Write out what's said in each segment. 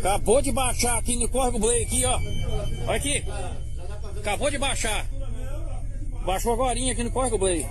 Acabou de baixar aqui no Córrego Blay aqui, ó. Olha aqui. Acabou de baixar. Baixou agorinha aqui no Córrego Blay.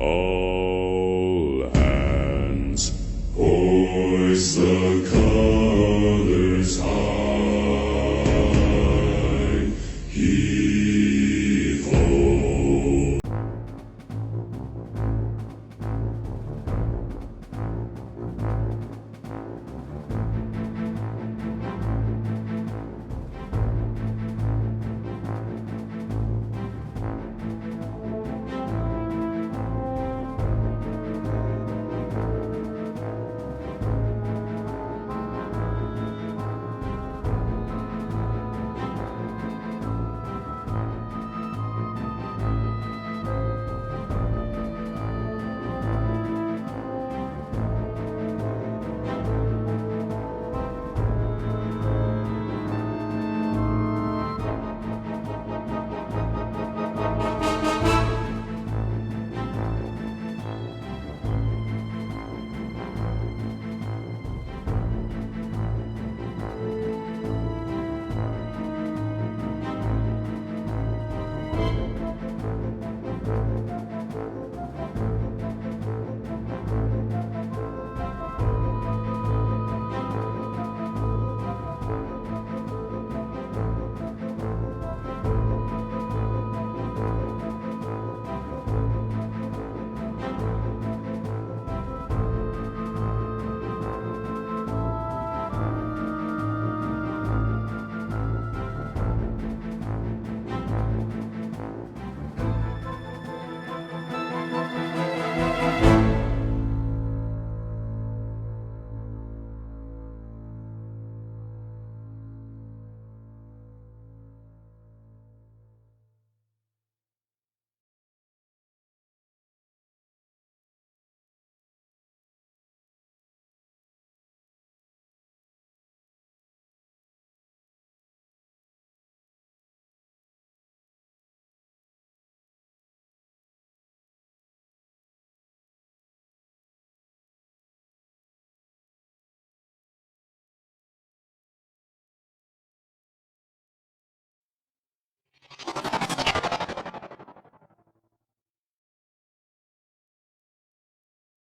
All hands, hoist the colors high, heave-ho.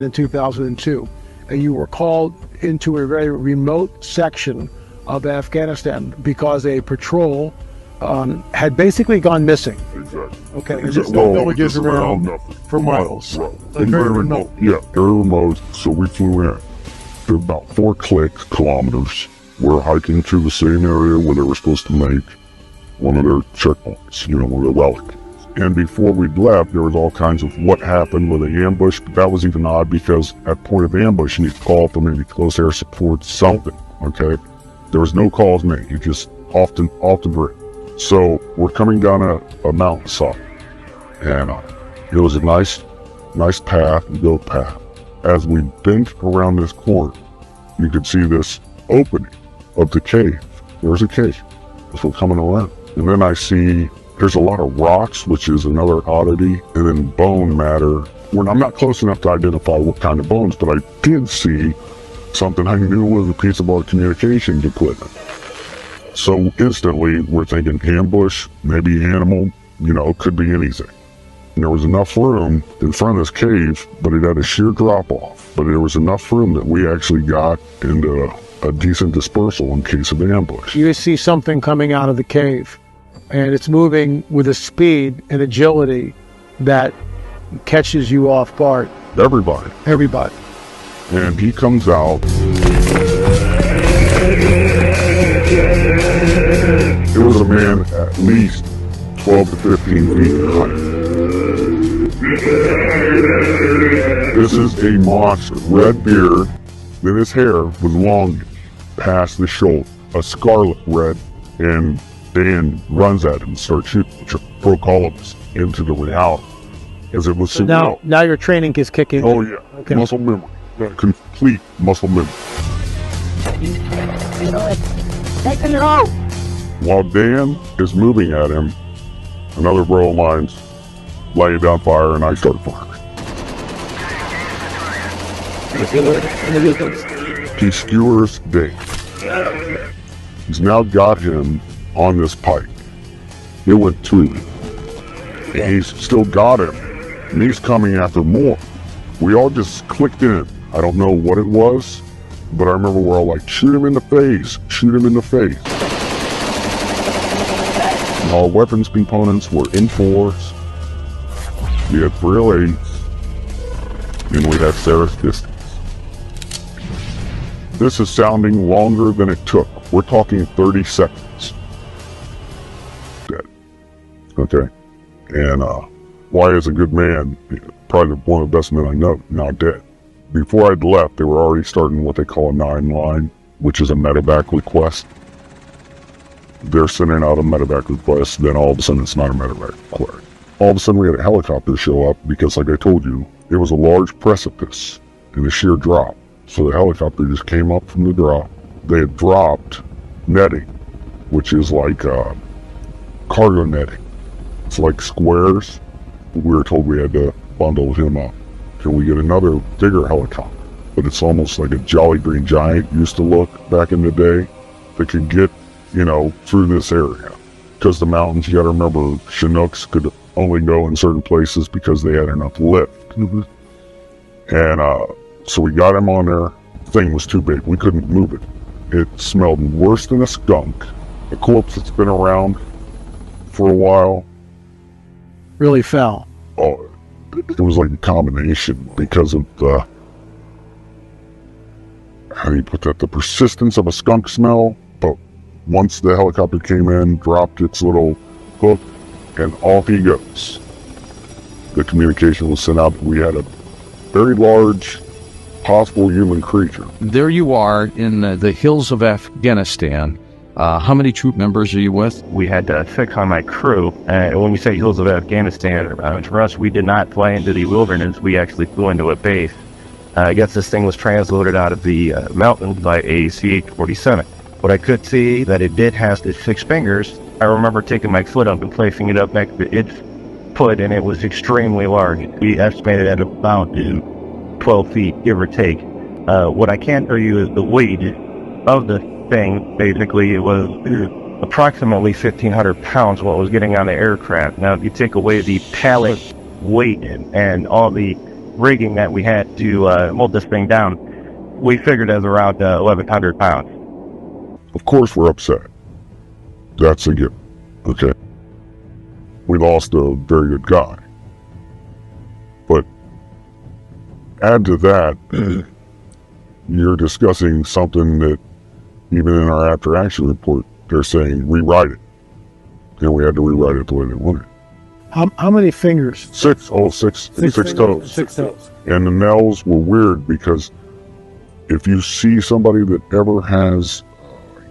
In 2002, and you were called into a very remote section of Afghanistan because a patrol had basically gone missing. Exactly. Okay, and Exactly. just no villages around nothing. for miles. Right. Like very remote. Yeah, very remote. So we flew in. To about 4 kilometers. We're hiking through the same area where they were supposed to make one of their checkpoints, one of their relic. And before we left, there was all kinds of what happened with the ambush, but that was even odd because at point of ambush, you need to call for maybe close air support, something, okay? There was no calls made, you just off the grid. So we're coming down a mountainside, and it was a nice path, goat path. As we bent around this corner, you could see this opening of the cave. There's a cave as we're coming around. And then I see there's a lot of rocks, which is another oddity, and then bone matter. When I'm not close enough to identify what kind of bones, but I did see something I knew was a piece of our communications equipment. So instantly, we're thinking ambush, maybe animal, could be anything. And there was enough room in front of this cave, but it had a sheer drop-off. But there was enough room that we actually got into a decent dispersal in case of ambush. You see something coming out of the cave, and it's moving with a speed and agility that catches you off guard. Everybody. And he comes out. It was a man at least 12 to 15 feet in height. This is a monster. Red beard, then his hair was long past the shoulder, a scarlet red, and Dan runs at him and starts shooting to broke all of us into the reality. As it was so now your training is kicking. Oh yeah, okay. Muscle memory, complete muscle memory. While Dan is moving at him, another bro of mine's laying down fire, and I start firing. He skewers Dave. He's now got him on this pike. It went through. And he's still got him and he's coming after more. We all just clicked in. I don't know what it was, but I remember we're all like, shoot him in the face, shoot him in the face. And all weapons components were in fours. We had 308s, and we had Sarah's distance. This is sounding longer than it took. We're talking 30 seconds. Dead. Okay. And Wyatt is a good man, probably one of the best men I know, now dead. Before I'd left, they were already starting what they call a 9-line, which is a medevac request. They're sending out a medevac request, then all of a sudden it's not a medevac request. All of a sudden we had a helicopter show up because, like I told you, it was a large precipice and a sheer drop. So the helicopter just came up from the drop. They had dropped netting, which is like cargo netting. It's like squares. We were told we had to bundle him up. Can we get another bigger helicopter? But it's almost like a Jolly Green Giant used to look back in the day that could get, through this area. Because the mountains, you gotta remember, Chinooks could only go in certain places because they had enough lift. And so we got him on there. The thing was too big. We couldn't move it. It smelled worse than a skunk. A corpse that's been around for a while. Really foul. Oh, it was like a combination because of the, how do you put that, the persistence of a skunk smell. But once the helicopter came in, dropped its little hook, and off he goes. The communication was sent out. We had a very large possible human creature. There you are in the hills of Afghanistan. How many troop members are you with? We had 6 on my crew. When we say hills of Afghanistan, for us, we did not fly into the wilderness. We actually flew into a base. I guess this thing was transloaded out of the mountains by a CH-47. But I could see that it did have its 6 fingers. I remember taking my foot up and placing it up next to its foot, and it was extremely large. We estimated at about 12 feet, give or take. What I can tell you is the weight of the thing. Basically, it was approximately 1,500 pounds what was getting on the aircraft. Now, if you take away the pallet weight and all the rigging that we had to hold this thing down, we figured as around 1,100 pounds. Of course we're upset. That's a given. Okay. We lost a very good guy. But add to that, you're discussing something that even in our after action report, they're saying rewrite it. And we had to rewrite it the way they wanted. How many fingers? 6. Oh, six toes. 6 toes. And the nails were weird because if you see somebody that ever has,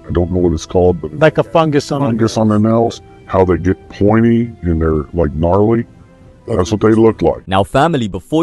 I don't know what it's called, but Like a fungus on their nails, how they get pointy and they're like gnarly. That's what they look like. Now family, before